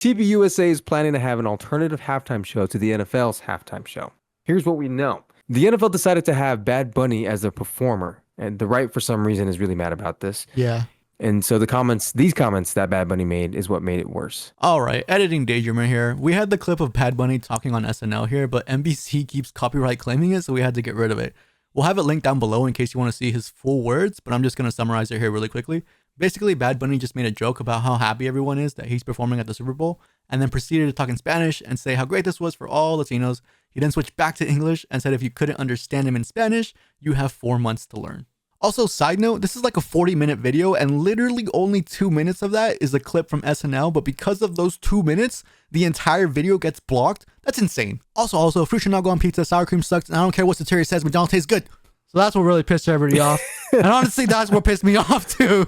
TPUSA is planning to have an alternative halftime show to the NFL's halftime show. Here's what we know. The NFL decided to have Bad Bunny as their performer, and the right, for some reason, is really mad about this. Yeah. And so these comments that Bad Bunny made is what made it worse. All right, editing daydreamer here. We had the clip of Bad Bunny talking on SNL here, but NBC keeps copyright claiming it, so we had to get rid of it. We'll have it linked down below in case you want to see his full words, but I'm just going to summarize it here really quickly. Basically, Bad Bunny just made a joke about how happy everyone is that he's performing at the Super Bowl, and then proceeded to talk in Spanish and say how great this was for all Latinos. He then switched back to English and said if you couldn't understand him in Spanish, you have 4 months to learn. Also, side note, this is like a 40-minute video, and literally only 2 minutes of that is a clip from SNL, but because of those 2 minutes, the entire video gets blocked. That's insane. Also, fruit should not go on pizza, sour cream sucks, and I don't care what Satiri says, McDonald's tastes good. So that's what really pissed everybody off. And honestly, that's what pissed me off too.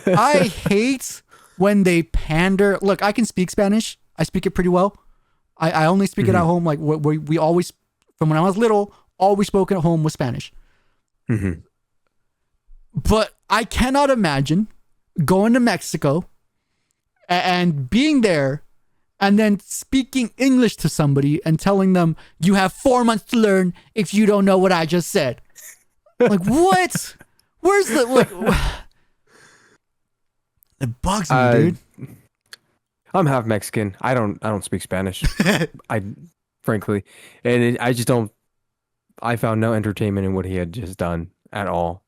I hate when they pander. Look, I can speak Spanish. I speak it pretty well. I only speak it at home. Like we always, from when I was little, always spoken at home with Spanish. Mm-hmm. But I cannot imagine going to Mexico and being there and then speaking English to somebody and telling them you have 4 months to learn if you don't know what I just said. Like, what? Where's the... What? It bugs me, dude. I'm half Mexican. I don't speak Spanish. Frankly, and I just don't. I found no entertainment in what he had just done at all.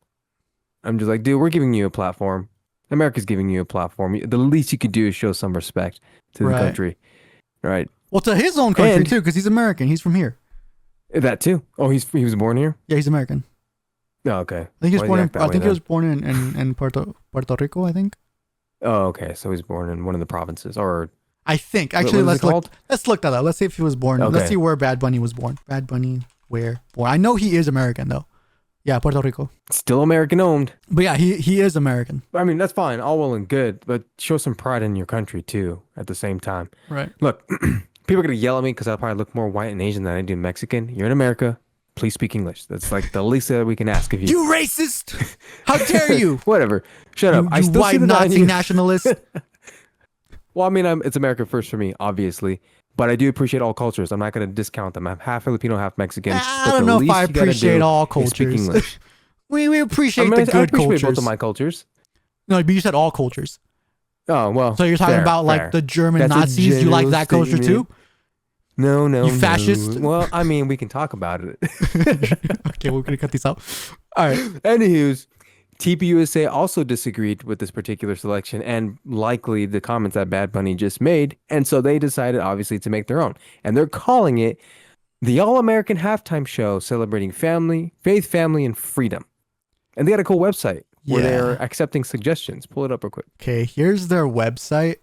I'm just like, dude, we're giving you a platform. America's giving you a platform. The least you could do is show some respect to the country, right? Well, to his own country too, because he's American. He's from here. That too. Oh, he was born here. Yeah, he's American. Oh, okay. I think he was born. He was born in Puerto Rico. I think. Oh, okay. So he's born in one of the provinces, or I think. Actually, let's look that up. Let's see if he was born. Okay. Let's see where Bad Bunny was born. Bad Bunny, where born? I know he is American though. Yeah, Puerto Rico. Still American owned. But yeah, he is American. I mean, that's fine, all well and good, but show some pride in your country too at the same time. Right. Look, people are gonna yell at me because I probably look more white and Asian than I do Mexican. You're in America. Please speak English. That's like the least that we can ask of you. You racist! How dare you? Whatever. Shut up. I still white Nazi nationalist. Well, I mean, it's America first for me, obviously. But I do appreciate all cultures. I'm not going to discount them. I'm half Filipino, half Mexican. I don't know if I appreciate all cultures. Speak English. we appreciate the good cultures. Both of my cultures. No, but you said all cultures. Oh, well. So you're talking about like the German Nazis. You like that culture too? No. You fascist? Well, I mean, we can talk about it. Okay, we're going to cut these out. All right. Anywho's, TPUSA also disagreed with this particular selection and likely the comments that Bad Bunny just made. And so they decided, obviously, to make their own. And they're calling it the All-American Halftime Show, celebrating family, faith, family, and freedom. And they got a cool website where they're accepting suggestions. Pull it up real quick. Okay, here's their website.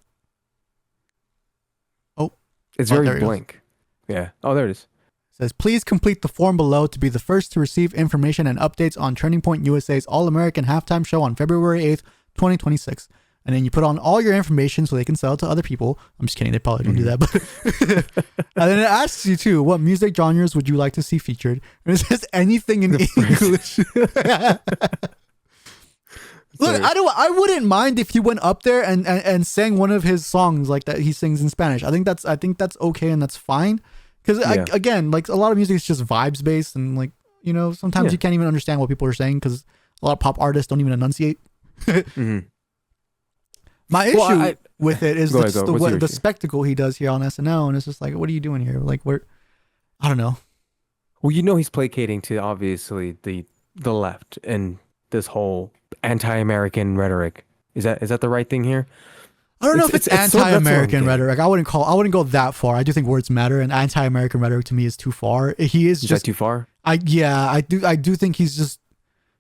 Oh. It's very blank. Yeah. Oh, there it is. It says, please complete the form below to be the first to receive information and updates on Turning Point USA's All-American Halftime Show on February 8th, 2026. And then you put on all your information so they can sell it to other people. I'm just kidding. They probably don't do that. But and then it asks you too, what music genres would you like to see featured? And it says anything in English. Look, I wouldn't mind if he went up there and sang one of his songs like that he sings in Spanish. I think that's okay and that's fine. Because again, like a lot of music is just vibes based and like, you know, sometimes you can't even understand what people are saying because a lot of pop artists don't even enunciate. My issue with it is the spectacle he does here on SNL, and it's just like, what are you doing here? Like, I don't know. Well, you know, he's placating to obviously the left and this whole anti-American rhetoric. Is that the right thing here? I don't know if it's anti-American rhetoric. I wouldn't go that far. I do think words matter, and anti-American rhetoric to me is too far. Is that too far? I do think he's just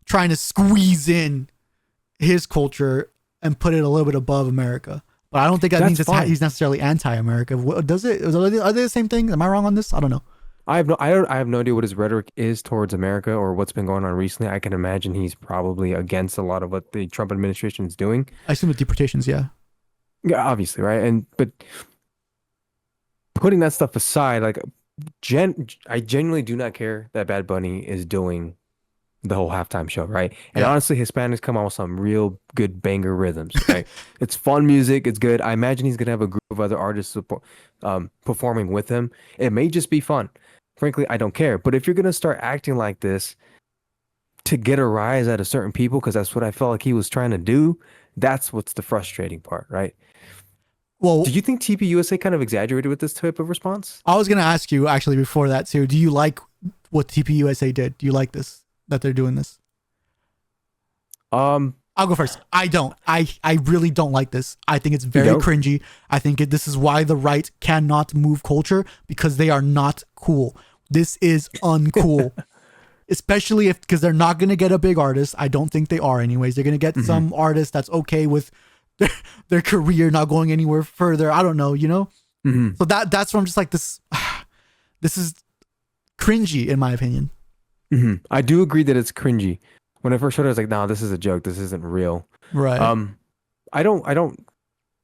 trying to squeeze in his culture and put it a little bit above America. But I don't think that means he's necessarily anti-America. Does it? Are they the same thing? Am I wrong on this? I don't know. I have no idea what his rhetoric is towards America or what's been going on recently. I can imagine he's probably against a lot of what the Trump administration is doing. I assume the deportations, yeah. Yeah, obviously, right? But putting that stuff aside, like I genuinely do not care that Bad Bunny is doing the whole halftime show, right? And Yeah. honestly, Hispanics come out with some real good banger rhythms, right? It's fun music, it's good. I imagine he's gonna have a group of other artists performing with him. It may just be fun. Frankly, I don't care. But if you're gonna start acting like this to get a rise out of certain people, because that's what I felt like he was trying to do, that's what's the frustrating part, right? Well, Do you think TPUSA kind of exaggerated with this type of response? I was gonna ask you actually before that too. Do you like what TPUSA did? Do you like this that they're doing this? Um, I'll go first. I don't. I really don't like this. I think it's you very don't? cringy. I think this is why the right cannot move culture because they are not cool. This is uncool. Especially if because they're not gonna get a big artist. I don't think they are anyways. They're gonna get some artist that's okay with their career not going anywhere further. I don't know, you know? Hmm. So that's where I'm just like this this is cringy in my opinion. I do agree that it's cringy. When I first heard it, I was like, "No, this is a joke. This isn't real." Right. Um, I don't.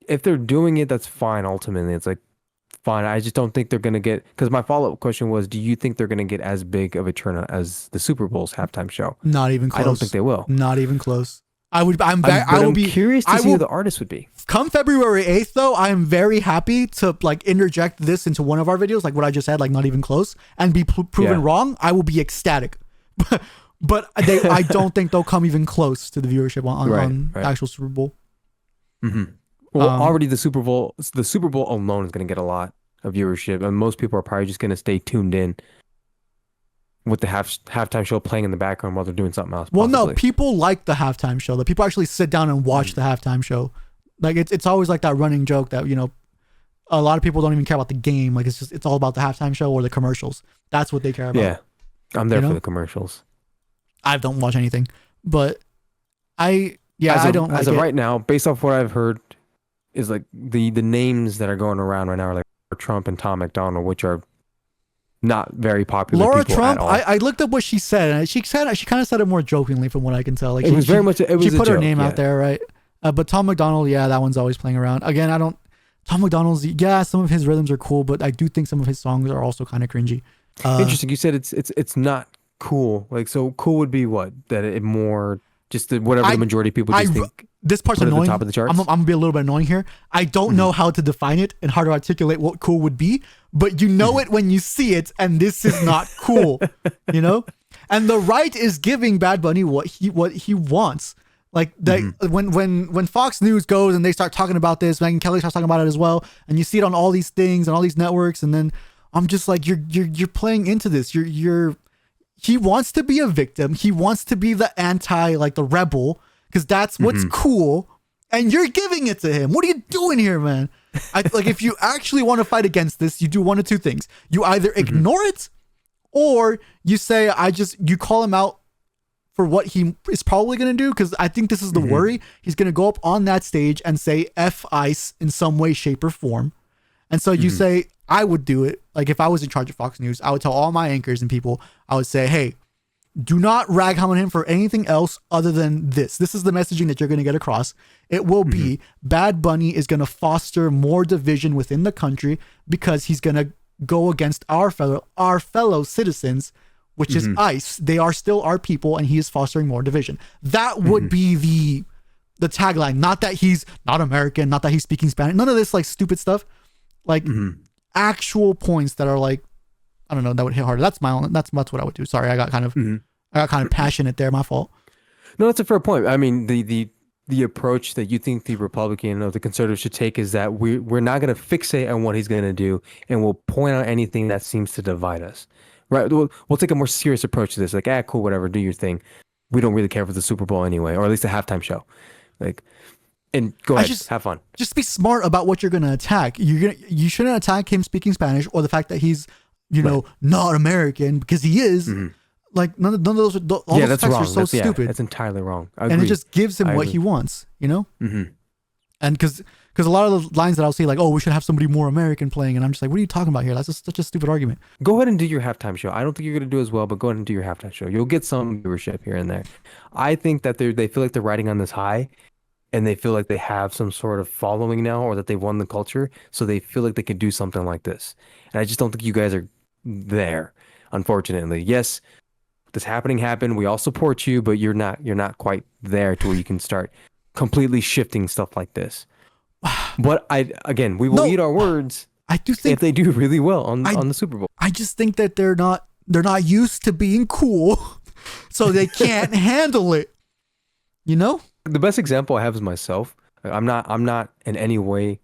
If they're doing it, that's fine. Ultimately, it's like fine. I just don't think they're gonna get. Because my follow-up question was, do you think they're gonna get as big of a turnout as the Super Bowl's halftime show? Not even close. I don't think they will. Not even close. I would I will be curious to I see who will the artist would be. come February 8th though, I am very happy to like interject this into one of our videos, like what I just said, like not even close, and be proven Yeah. wrong. I will be ecstatic. But I don't think they'll come even close to the viewership on Right. actual Super Bowl. Hmm. Well, Um, already the Super Bowl alone is gonna get a lot of viewership, and most people are probably just gonna stay tuned in with the halftime show playing in the background while they're doing something else. Well, no, Possibly. people like the halftime show. The people actually sit down and watch the halftime show. Like it's always like that running joke that, you know, a lot of people don't even care about the game. Like it's all about the halftime show or the commercials. That's what they care about. Yeah, I'm there You for know? the commercials. I don't watch anything, but I I don't like as of it. right now, based off what I've heard, is like the names that are going around right now are like Trump and Tom McDonald, which are not very popular Laura people Trump, at all. I looked up what she said, and she kind of said it more jokingly from what I can tell. Like It was very much it was she a put her joke, name yeah. out there, right? But Tom McDonald, yeah, that one's always playing around. Again, I don't. Tom McDonald's, yeah, some of his rhythms are cool, but I do think some of his songs are also kind of cringy. Interesting. You said it's not cool. Like so, cool would be what that it more just whatever I- the majority of people just think. This part's Put it at the annoying. top of the charts? I'm gonna be a little bit annoying here. I don't know how to define it and how to articulate what cool would be, but you know it when you see it, and this is not cool, you know. And the right is giving Bad Bunny what he wants. Like that when Fox News goes and they start talking about this, Megyn Kelly starts talking about it as well, and you see it on all these things and all these networks, and then I'm just like, you're playing into this. He wants to be a victim. He wants to be the anti, like the rebel, because that's what's cool. And you're giving it to him. What are you doing here, man? Like, if you actually want to fight against this, you do one of two things. You either ignore it, or you say, you call him out for what he is probably going to do. Because I think this is the worry. He's going to go up on that stage and say F ICE in some way, shape, or form. And so you say, I would do it. Like if I was in charge of Fox News, I would tell all my anchors and people, I would say, hey, do not rag on him for anything else other than this. This is the messaging that you're going to get across. It will be Bad Bunny is going to foster more division within the country because he's going to go against our fellow citizens, which is ICE. They are still our people, and he is fostering more division. That would be the tagline. Not that he's not American, not that he's speaking Spanish. None of this like stupid stuff. Like actual points that are like, I don't know, that would hit harder. That's what I would do. Sorry, I got kind of passionate there. My fault. No, that's a fair point. I mean, the approach that you think the Republican or the conservative should take is that we're not going to fixate on what he's going to do, and we'll point out anything that seems to divide us. Right? We'll take a more serious approach to this. Like, cool, whatever, do your thing. We don't really care for the Super Bowl anyway, or at least the halftime show. Like, and go ahead, have fun. Just be smart about what you're going to attack. You shouldn't attack him speaking Spanish or the fact that he's, not American, because he is. Like none of those. All those that's attacks wrong. are so stupid. That's entirely wrong. I and it agree. just gives him I what agree. he wants, And because a lot of the lines that I'll see, like, oh, we should have somebody more American playing, and I'm just like, what are you talking about here? That's just such a stupid argument. Go ahead and do your halftime show. I don't think you're going to do as well, but go ahead and do your halftime show. You'll get some viewership here and there. I think that they feel like they're riding on this high, and they feel like they have some sort of following now, or that they've won the culture, so they feel like they could do something like this. And I just don't think you guys are there, unfortunately. Yes, this happened. We all support you, but you're not quite there to where you can start completely shifting stuff like this. But we will eat our words. I do think if they do really well on the Super Bowl. I just think that they're not used to being cool, so they can't handle it. You know? The best example I have is myself. I'm not in any way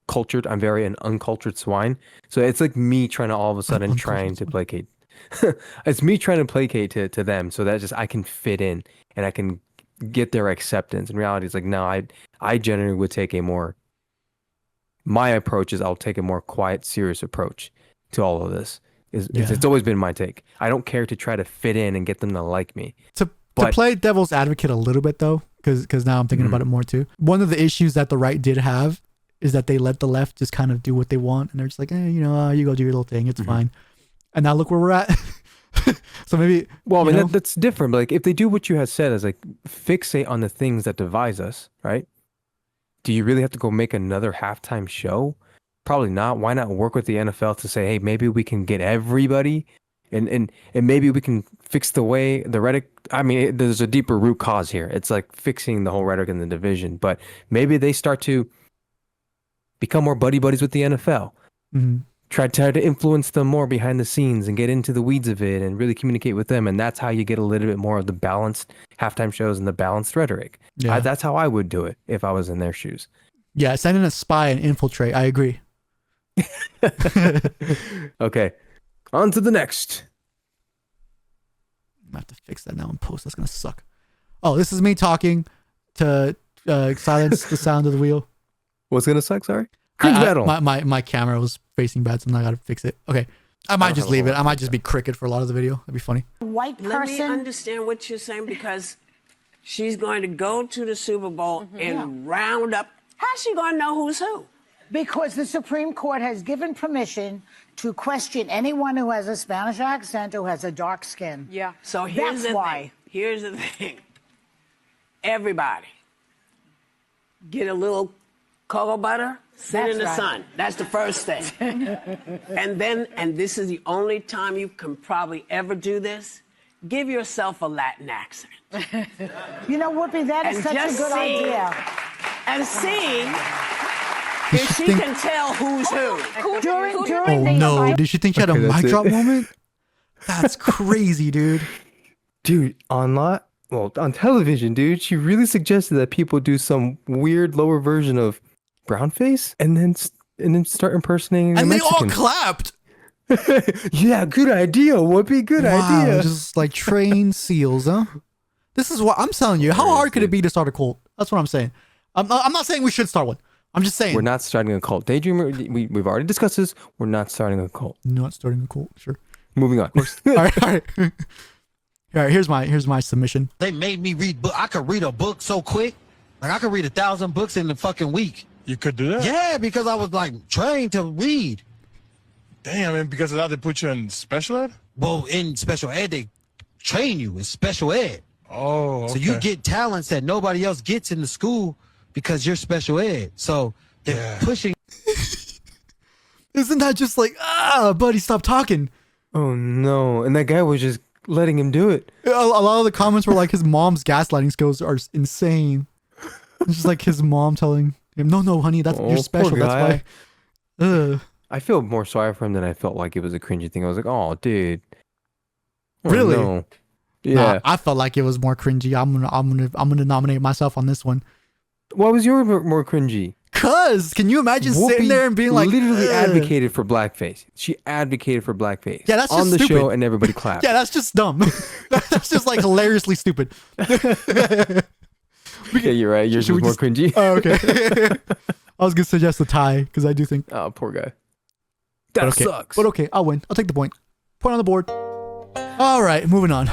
cultured. I'm very an uncultured swine. So it's like me trying to all of a sudden trying to placate. It's me trying to placate to them so that just I can fit in and I can get their acceptance. In reality, it's like, no, I generally would take my approach is I'll take a more quiet, serious approach to all of this. It's always been my take. I don't care to try to fit in and get them to like me. To play devil's advocate a little bit though, because now I'm thinking about it more too. One of the issues that the right did have is that they let the left just kind of do what they want, and they're just like, you go do your little thing, it's fine. And now look where we're at. So maybe, well, I mean, that's different. But like, if they do what you had said, is like fixate on the things that divide us, right? Do you really have to go make another halftime show? Probably not. Why not work with the NFL to say, hey, maybe we can get everybody, and maybe we can fix the way the rhetoric. I mean, there's a deeper root cause here. It's like fixing the whole rhetoric in the division. But maybe they start to become more buddies with the NFL. Mm-hmm. Try to influence them more behind the scenes and get into the weeds of it and really communicate with them. And that's how you get a little bit more of the balanced halftime shows and the balanced rhetoric. Yeah. That's how I would do it if I was in their shoes. Yeah, send in a spy and infiltrate. I agree. Okay, on to the next. I'm gonna have to fix that now in post. That's gonna suck. Oh, this is me talking to silence the sound of the wheel. What's gonna suck? Sorry. Cringe battle. My camera was facing bad, so now I gotta fix it. Okay. I might just leave it. I might just be cricket for a lot of the video. That'd be funny. White person. Let me understand what you're saying, because she's going to go to the Super Bowl and round up. How's she going to know who's who? Because the Supreme Court has given permission to question anyone who has a Spanish accent or has a dark skin. Yeah. So here's That's the why. thing. Here's the thing. Everybody get a little cocoa butter, sit in the sun. That's the first thing. and this is the only time you can probably ever do this, give yourself a Latin accent. You know, Whoopi, that is And such a just good see- idea. And see if she can tell who's who. During Oh the no! Did she think she had a Okay, that's mic it. drop moment? That's crazy, dude. Dude, on television, dude, she really suggested that people do some weird lower version of brownface and then start impersonating And a they all Mexican. clapped. Yeah, good idea, Whoopi. Good Wow, idea. just like trained seals, huh? This is what I'm telling you. How hard could it be to start a cult? That's what I'm saying. I'm not saying we should start one. I'm just saying We're not starting a cult. Daydreamer, we've already discussed this. We're not starting a cult. not starting a cult. Sure. Moving on. all right. All right. Here's my submission. They made me read book. I could read a book so quick. Like I could read 1,000 books in a fucking week. You could do that? Yeah, because I was like trained to read. Damn, and because of that, they put you in special ed? Well, in special ed, they train you in special ed. Oh, okay. So you get talents that nobody else gets in the school because you're special ed. So they're pushing. Isn't that just like, buddy, stop talking? Oh no! And that guy was just letting him do it. A lot of the comments were like his mom's gaslighting skills are insane. It's just like his mom telling him, no, honey, that's Oh, you're special. poor That's why. I feel more sorry for him than I felt like it was a cringy thing. I was like, oh, dude. Oh, Really? no. Yeah. Nah, I felt like it was more cringy. I'm gonna nominate myself on this one. What was your more cringy? Cause can you imagine sitting Whoopi there and being like, literally "Ugh." advocated for blackface. She advocated for blackface. Yeah, that's on just the stupid. show, and everybody clapped. Yeah, that's just dumb. That's just like hilariously stupid. Yeah, you're right. Yours Should was we more just- cringy. Oh, okay. I was gonna suggest a tie because I do think Oh, poor guy. but That okay. sucks. But okay, I'll win. I'll take the point. Point on the board. All right, moving on.